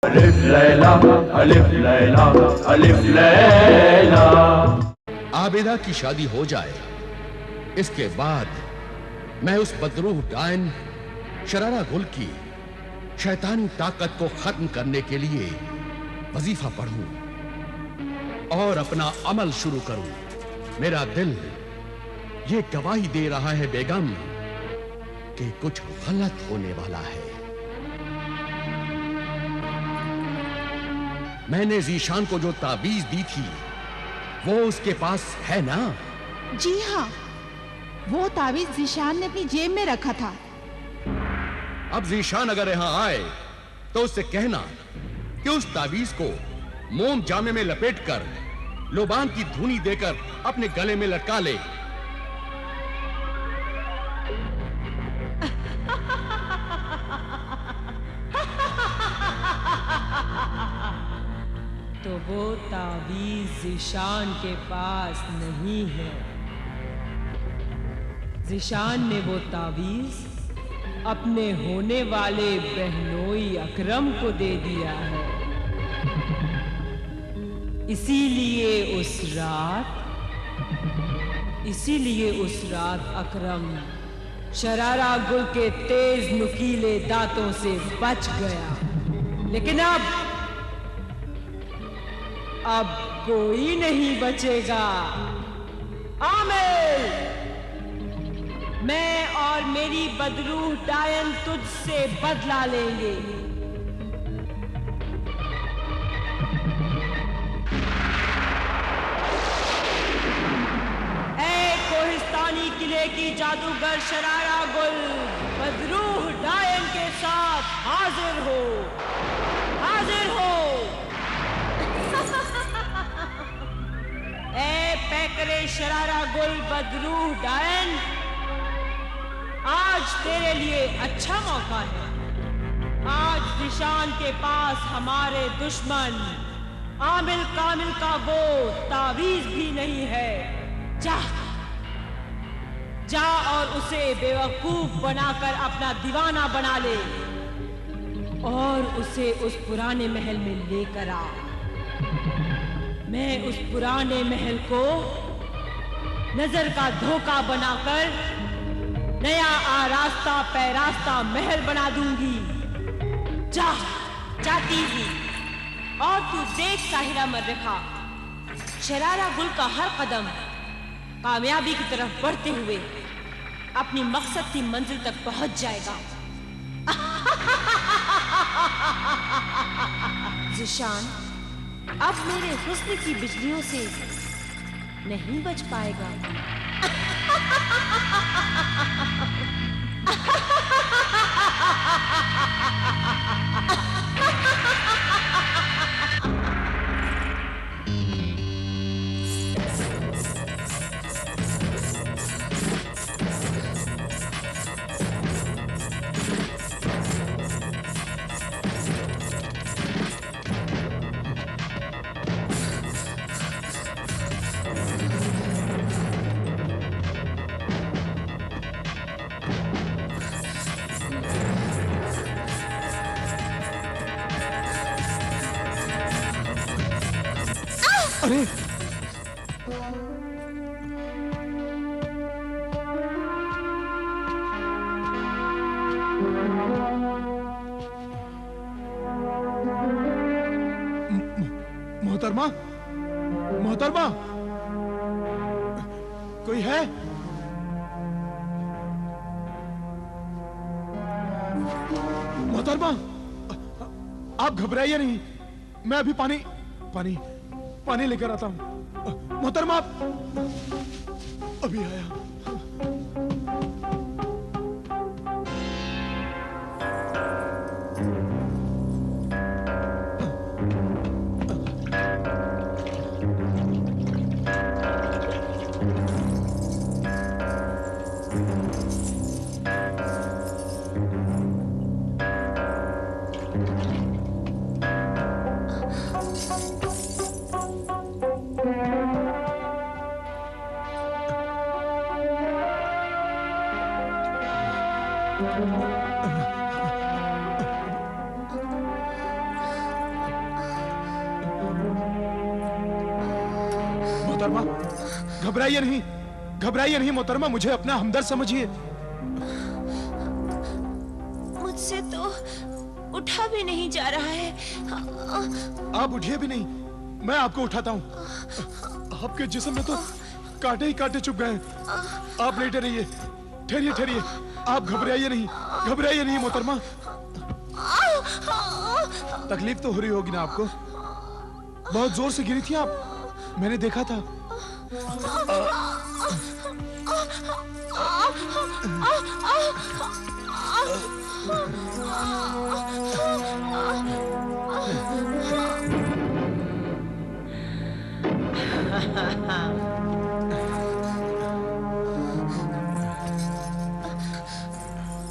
अलिफ लैला, अलिफ लैला, अलिफ लैला। आबिदा की शादी हो जाए, इसके बाद मैं उस बदरूह डायन शरारा गुल की शैतानी ताकत को खत्म करने के लिए वजीफा पढ़ूं और अपना अमल शुरू करूं। मेरा दिल ये गवाही दे रहा है बेगम कि कुछ गलत होने वाला है। मैंने जीशान को जो ताबीज दी थी वो उसके पास है ना? जी हाँ, वो ताबीज जीशान ने अपनी जेब में रखा था। अब जीशान अगर यहां आए तो उससे कहना कि उस ताबीज को मोम जामे में लपेटकर लोबान की धुनी देकर अपने गले में लटका ले। तो वो तावीज़ ज़ीशान के पास नहीं है। ज़ीशान ने वो तावीज़ अपने होने वाले बहनोई अकरम को दे दिया है। इसीलिए उस रात अकरम शरारा गुल के तेज नुकीले दांतों से बच गया। लेकिन अब कोई नहीं बचेगा। आमिर, मैं और मेरी बदरूह डायन तुझसे बदला लेंगे। ऐ कोहिस्तानी किले की जादूगर शरारा गुल, बदरूह डायन के साथ हाजिर हो, हाजिर हो। ऐ पैकरे शरारा गुल बदरूह डायन, आज तेरे लिए अच्छा मौका है। आज ज़ीशान के पास हमारे दुश्मन आमिल कामिल का वो तावीज़ भी नहीं है। जा और उसे बेवकूफ बनाकर अपना दीवाना बना ले और उसे उस पुराने महल में लेकर आ। मैं उस पुराने महल को नजर का धोखा बनाकर नया आरास्ता पैरास्ता महल बना दूंगी। जाती ही। और तू देख साहिरा मर्रखा, शरारा गुल का हर कदम कामयाबी की तरफ बढ़ते हुए अपनी मकसद की मंजिल तक पहुंच जाएगा। ज़ीशान अब मेरे हुस्न की बिजलियों से नहीं बच पाएगा। अरे मोहतरमा, मोहतरमा, कोई है? मोहतरमा, आप घबराइए नहीं, मैं अभी पानी लेकर आता हूं। मोहतरमा, अभी आया। मोहतरमा, घबराइए नहीं, घबराइए नहीं मोहतरमा, मुझे अपना हमदर्द समझिए। मुझसे तो उठा भी नहीं जा रहा है। आप उठिए भी नहीं, मैं आपको उठाता हूँ। आपके जिस्म में तो कांटे ही कांटे चुभ गए हैं। आप लेटे रहिए, ठहरिए ठहरिए, आप घबराइए नहीं, घबराइए नहीं मोहतरमा। तकलीफ तो हो रही होगी ना आपको? बहुत जोर से गिरी थी आप, मैंने देखा था।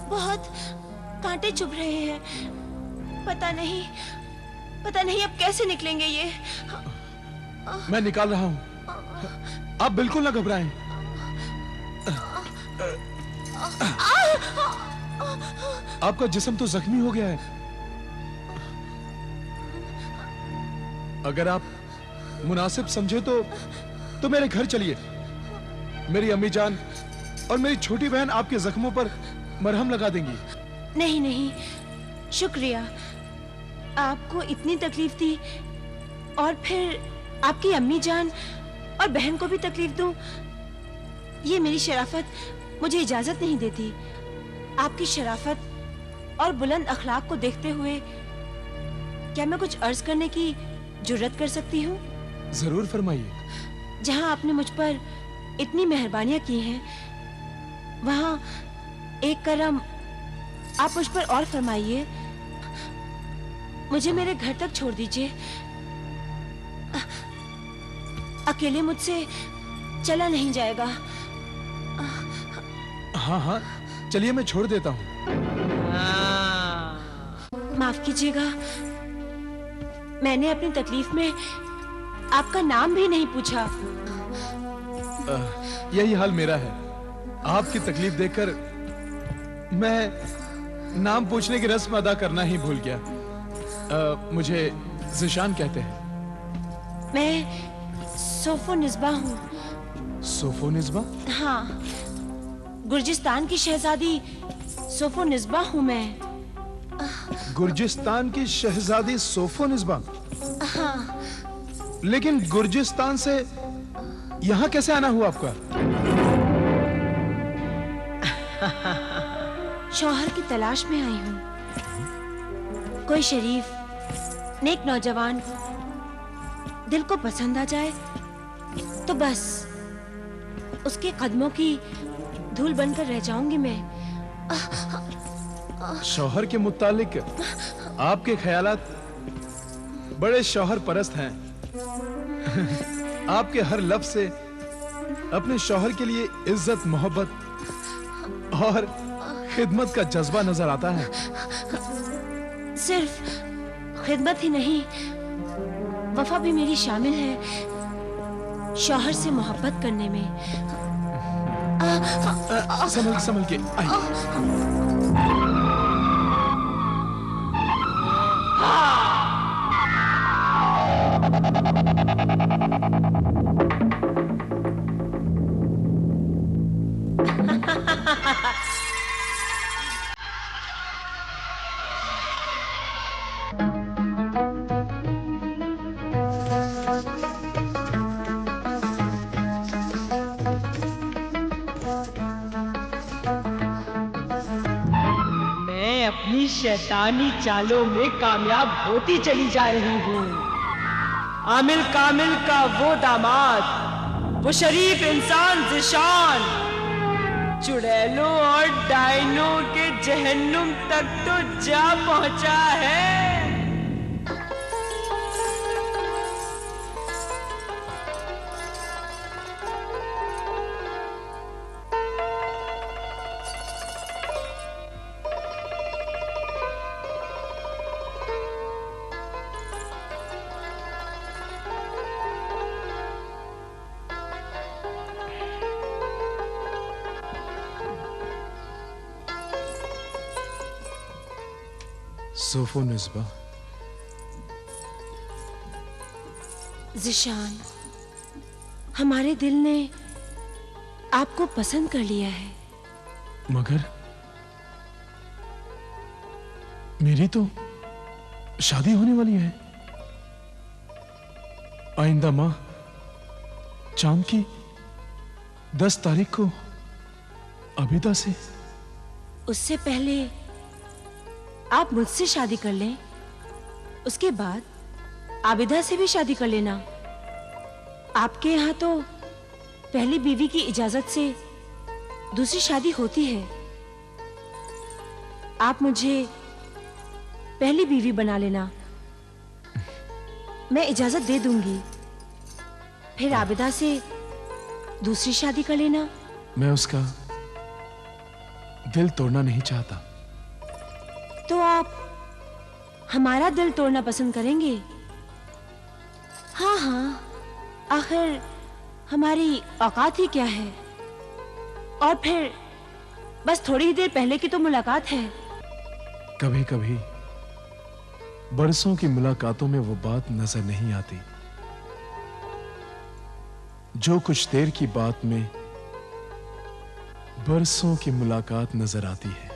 बहुत कांटे चुभ रहे हैं। पता नहीं अब कैसे निकलेंगे ये। मैं निकाल रहा हूं, आप बिल्कुल ना घबराएं। आपका जिस्म तो जख्मी हो गया है। अगर आप मुनासिब समझे तो मेरे घर चलिए। मेरी अम्मी जान और मेरी छोटी बहन आपके जख्मों पर मरहम लगा देंगी। नहीं नहीं, शुक्रिया। आपको इतनी तकलीफ थी और फिर आपकी अम्मी जान और बहन को भी तकलीफ दूं, ये मेरी शराफत मुझे इजाजत नहीं देती। आपकी शराफत और बुलंद अखलाक को देखते हुए क्या मैं कुछ अर्ज करने की जुर्रत कर सकती हूँ? जरूर फरमाइए। जहाँ आपने मुझ पर इतनी मेहरबानियां की हैं, वहाँ एक करम आप मुझ पर और फरमाइए। मुझे मेरे घर तक छोड़ दीजिए। अकेले मुझसे चला नहीं जाएगा। हाँ हाँ, चलिए मैं छोड़ देता हूँ। माफ कीजिएगा, मैंने अपनी तकलीफ में आपका नाम भी नहीं पूछा। यही हाल मेरा है। आपकी तकलीफ देखकर मैं नाम पूछने की रस्म अदा करना ही भूल गया। मुझे ज़िशान कहते हैं। मैं सोफो निस्बा हूँ। सोफो निस्बा? हाँ, गुर्जिस्तान की शहजादी सोफो निस्बा हूँ मैं। गुर्जिस्तान की शहजादी सोफो निस्बा? हाँ। लेकिन गुर्जिस्तान से यहाँ कैसे आना हुआ आपका? शौहर की तलाश में आई हूँ। कोई शरीफ नेक नौजवान दिल को पसंद आ जाए तो बस उसके कदमों की धूल बनकर रह जाऊंगी मैं। शौहर के मुतालिक आपके ख्यालात बड़े शौहर परस्त हैं। आपके हर लफ्ज से अपने शौहर के लिए इज्जत, मोहब्बत और खिदमत का जज्बा नजर आता है। सिर्फ खिदमत ही नहीं, वफा भी मेरी शामिल है शौहर से मोहब्बत करने में। संभल के आइए। अपनी शैतानी चालों में कामयाब होती चली जा रही हूँ। आमिल कामिल का वो दामाद, वो शरीफ इंसान ज़िशान, चुड़ैलों और डायनों के जहन्नुम तक तो जा पहुंचा है। सोफो निस्बा। ज़िशान, हमारे दिल ने आपको पसंद कर लिया है। मगर मेरी तो शादी होने वाली है। आइंदा माह चांद की 10 तारीख को आबिदा से। उससे पहले आप मुझसे शादी कर लें, उसके बाद आबिदा से भी शादी कर लेना। आपके यहाँ तो पहली बीवी की इजाजत से दूसरी शादी होती है। आप मुझे पहली बीवी बना लेना, मैं इजाजत दे दूंगी। फिर आबिदा से दूसरी शादी कर लेना। मैं उसका दिल तोड़ना नहीं चाहता। तो आप हमारा दिल तोड़ना पसंद करेंगे? हाँ हाँ, आखिर हमारी औकात ही क्या है। और फिर बस थोड़ी ही देर पहले की तो मुलाकात है। कभी कभी बरसों की मुलाकातों में वो बात नजर नहीं आती जो कुछ देर की बात में बरसों की मुलाकात नजर आती है।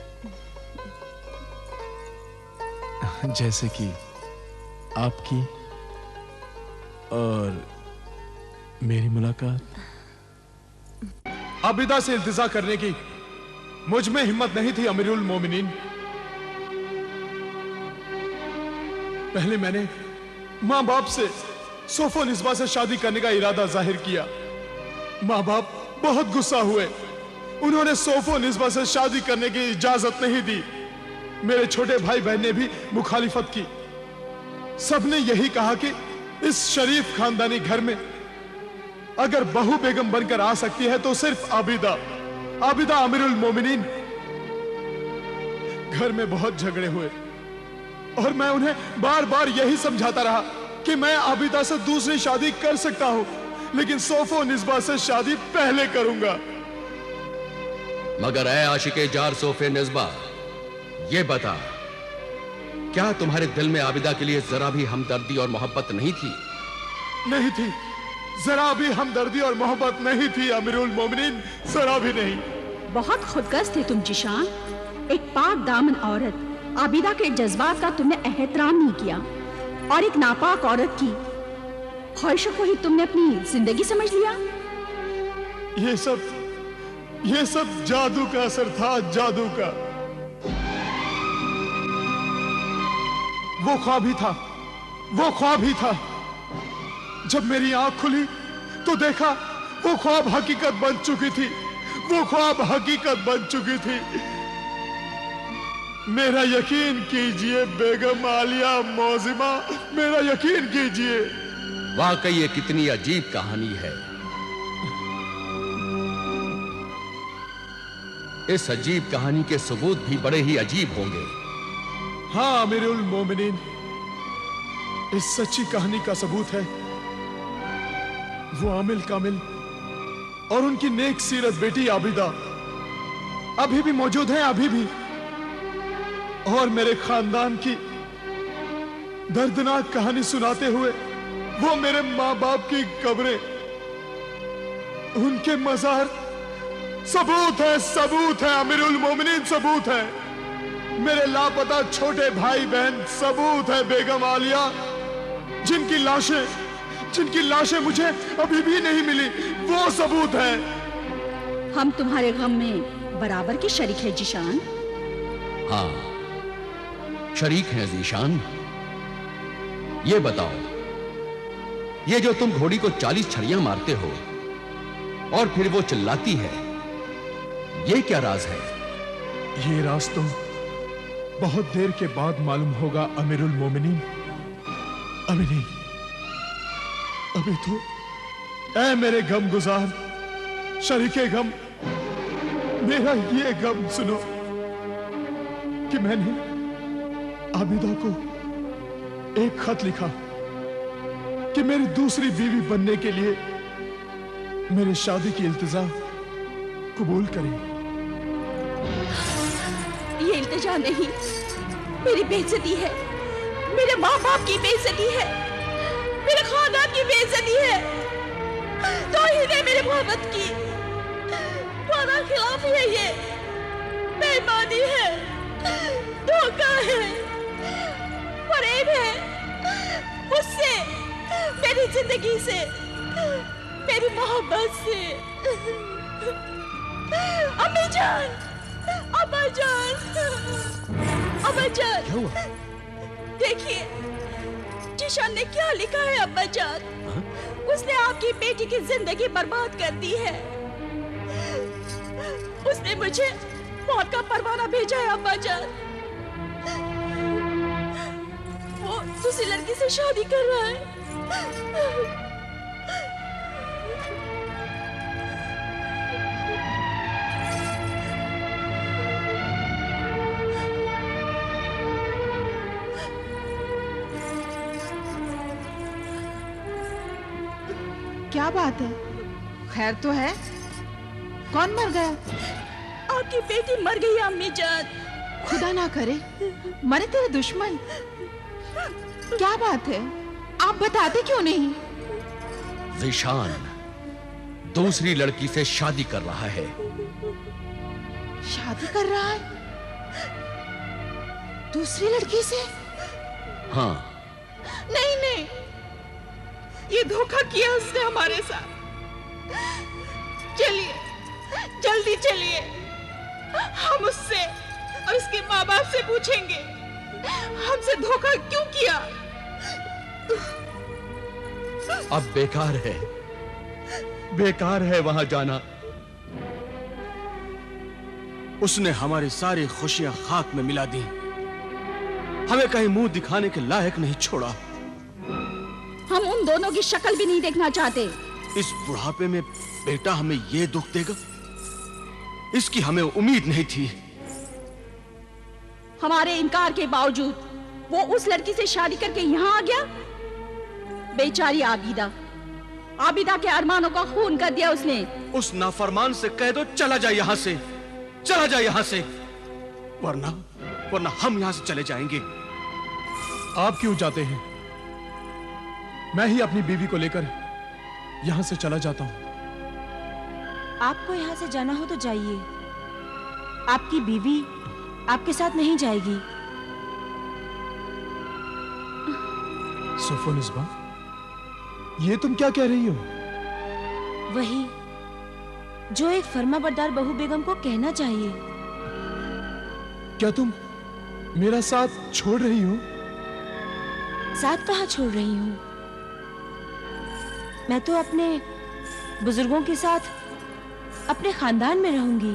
जैसे कि आपकी और मेरी मुलाकात। आबिदा से इल्तिजा करने की मुझ में हिम्मत नहीं थी अमीरुल मोमिनीन। पहले मैंने माँ बाप से सोफो निस्बा से शादी करने का इरादा जाहिर किया। माँ बाप बहुत गुस्सा हुए, उन्होंने सोफो निस्बा से शादी करने की इजाजत नहीं दी। मेरे छोटे भाई बहन ने भी मुखालिफत की। सबने यही कहा कि इस शरीफ खानदानी घर में अगर बहू बेगम बनकर आ सकती है तो सिर्फ आबिदा, आबिदा अमीरुल मोमिनीन। घर में बहुत झगड़े हुए और मैं उन्हें बार बार यही समझाता रहा कि मैं आबिदा से दूसरी शादी कर सकता हूं, लेकिन सोफो निस्बा से शादी पहले करूंगा। मगर ऐ आशिके जार सोफे निस्बा, ये बता, क्या तुम्हारे दिल में आबिदा के लिए जरा भी हमदर्दी और मोहब्बत नहीं थी? नहीं थी, जरा भी हमदर्दी और मोहब्बत नहीं थी अमीरुल मोमिनीन, जरा भी नहीं। बहुत खुदगर्ज थे तुम जिशान। एक पाक दामन औरत आबिदा के जज्बात का तुमने एहतराम नहीं किया और एक नापाक औरत की ख्वाहिशों को ही तुमने अपनी जिंदगी समझ लिया। ये सब जादू का असर था, जादू का। वो ख्वाब ही था, वो ख्वाब ही था। जब मेरी आंख खुली तो देखा वो ख्वाब हकीकत बन चुकी थी, वो ख्वाब हकीकत बन चुकी थी। मेरा यकीन कीजिए बेगम आलिया मौजिमा, मेरा यकीन कीजिए। वाकई ये कितनी अजीब कहानी है। इस अजीब कहानी के सबूत भी बड़े ही अजीब होंगे। हाँ अमीरुल मोमिनीन, इस सच्ची कहानी का सबूत है वो आमिल कामिल और उनकी नेक सीरत बेटी आबिदा अभी भी मौजूद है, अभी भी। और मेरे खानदान की दर्दनाक कहानी सुनाते हुए वो मेरे माँ बाप की कब्रें, उनके मजार, सबूत है, सबूत है अमीरुल मोमिनीन, सबूत है। मेरे लापता छोटे भाई बहन, सबूत है बेगम आलिया, जिनकी लाशें मुझे अभी भी नहीं मिली, वो सबूत है। हम तुम्हारे गम में बराबर के शरीक है जिशान। हाँ, शरीक हैं जीशान। ये बताओ, ये जो तुम घोड़ी को 40 छड़ियां मारते हो और फिर वो चिल्लाती है, ये क्या राज है? ये राज तो बहुत देर के बाद मालूम होगा अमीरुल मोमिनीन। अभी नहीं, अभी तो ऐ मेरे गम गुजार, शरीके गम, मेरा ये गम सुनो कि मैंने आबिदा को एक खत लिखा कि मेरी दूसरी बीवी बनने के लिए मेरी शादी की इल्तिजा कबूल करें। ये इल्तिजा नहीं, मेरी बेइज्जती है, मेरे माँ बाप की बेइज्जती है, मेरे खानदान की बेइज्जती है। तौहीन है मेरी मोहब्बत की, वादा खिलाफी है ये, बेईमानी है, धोखा है, फरेब है मुझसे, मेरी जिंदगी से, मेरी मोहब्बत से। अम्मी जान, अम्मा जान, अम्मा जान, क्या हुआ? देखिए जिशान ने क्या लिखा है अम्मा जान। उसने आपकी बेटी की जिंदगी बर्बाद कर दी है। उसने मुझे मौत का परवाना भेजा है अम्मा जान। वो दूसरी लड़की से शादी कर रहा है। क्या बात है? खैर तो है? कौन मर गया? आपकी बेटी मर गई अम्मी जान। खुदा ना करे मरे तेरे दुश्मन। क्या बात है? आप बताते क्यों नहीं? ज़ीशान दूसरी लड़की से शादी कर रहा है। शादी कर रहा है? दूसरी लड़की से? हाँ। नहीं नहीं, ये धोखा किया उसने हमारे साथ। चलिए जल्दी चलिए, हम उससे और उसके माँ बाप से पूछेंगे हमसे धोखा क्यों किया। अब बेकार है वहां जाना। उसने हमारी सारी खुशियां खाक में मिला दी, हमें कहीं मुंह दिखाने के लायक नहीं छोड़ा। हम उन दोनों की शक्ल भी नहीं देखना चाहते। इस बुढ़ापे में बेटा हमें ये दुख देगा, इसकी हमें उम्मीद नहीं थी। हमारे इनकार के बावजूद वो उस लड़की से शादी करके यहाँ आ गया। बेचारी आबिदा के अरमानों का खून कर दिया उसने। उस नाफरमान से कह दो चला जा यहाँ से, चला जा यहाँ से, वरना हम यहाँ से चले जाएंगे। आप क्यों जाते हैं? मैं ही अपनी बीवी को लेकर यहां से चला जाता हूं। आपको यहाँ से जाना हो तो जाइए, आपकी बीवी आपके साथ नहीं जाएगी। सफोनिस्बा, ये तुम क्या कह रही हो? वही जो एक फर्माबरदार बहू बेगम को कहना चाहिए। क्या तुम मेरा साथ छोड़ रही हो? साथ कहाँ छोड़ रही हूँ? मैं तो अपने बुजुर्गों के साथ अपने खानदान में रहूंगी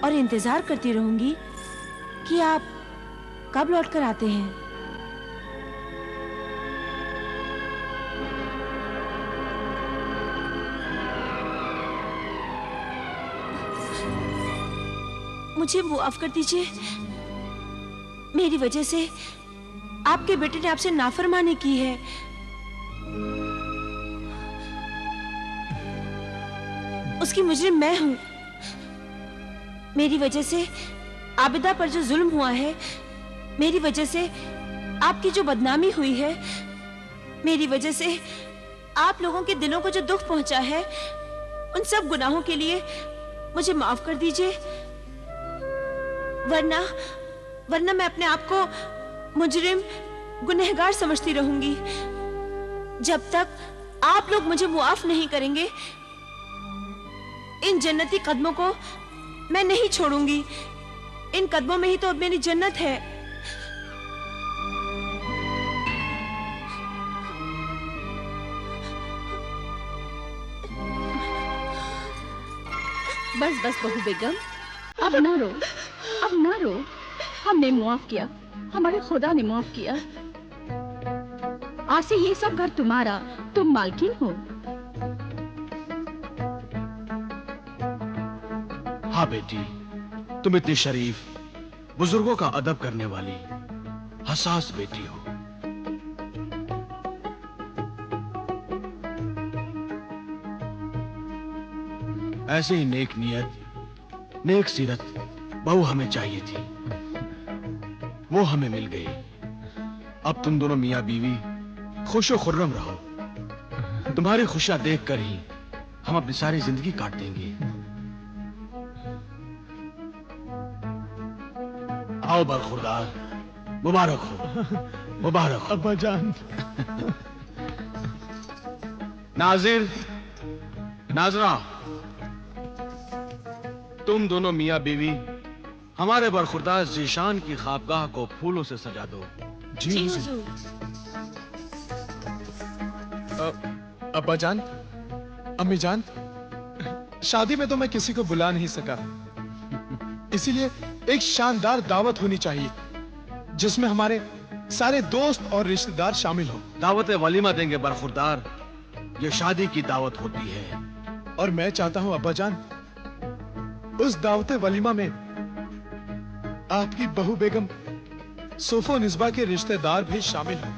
और इंतजार करती रहूंगी कि आप कब लौटकर आते हैं। मुझे माफ कर दीजिए, मेरी वजह से आपके बेटे ने आपसे नाफरमानी की है। उसकी मुजरिम मैं हूं। मेरी वजह से आबिदा पर जो जुल्म हुआ है, मेरी वजह से आपकी जो बदनामी हुई है, मेरी वजह से आप लोगों के दिलों को जो दुख पहुंचा है, उन सब गुनाहों के लिए मुझे माफ कर दीजिए। वरना मैं अपने आप को मुजरिम, गुनहगार समझती रहूंगी। जब तक आप लोग मुझे मुआफ नहीं करेंगे, इन जन्नती कदमों को मैं नहीं छोड़ूंगी। इन कदमों में ही तो अब मेरी जन्नत है। बस बहू बेगम, अब ना रो। हमने मुआफ किया, हमारे खुदा ने मुआफ किया। आज से ये सब घर तुम्हारा, तुम मालकिन हो। हाँ बेटी, तुम इतनी शरीफ, बुजुर्गों का अदब करने वाली हसास बेटी हो। ऐसे ही नेक नियत, नेक सीरत बहू हमें चाहिए थी, वो हमें मिल गई। अब तुम दोनों मियां बीवी खुशो खुर्रम रहो। तुम्हारी खुशियां देखकर ही हम अपनी सारी जिंदगी काट देंगे। आओ बरखुरदार, मुबारक हो, मुबारक हो। अब्बा जान। नाजिर, नाजरा, तुम दोनों मियां बीवी हमारे बरखुरदार जीशान की खाबगाह को फूलों से सजा दो। जी हुजूर। अब्बा जान, अम्मी जान, शादी में तो मैं किसी को बुला नहीं सका, इसीलिए एक शानदार दावत होनी चाहिए जिसमें हमारे सारे दोस्त और रिश्तेदार शामिल हो। दावत वलीमा देंगे बरखुरदार, ये शादी की दावत होती है। और मैं चाहता हूं अब्बा जान, उस दावत वलीमा में आपकी बहू बेगम सोफो निस्बा के रिश्तेदार भी शामिल हों।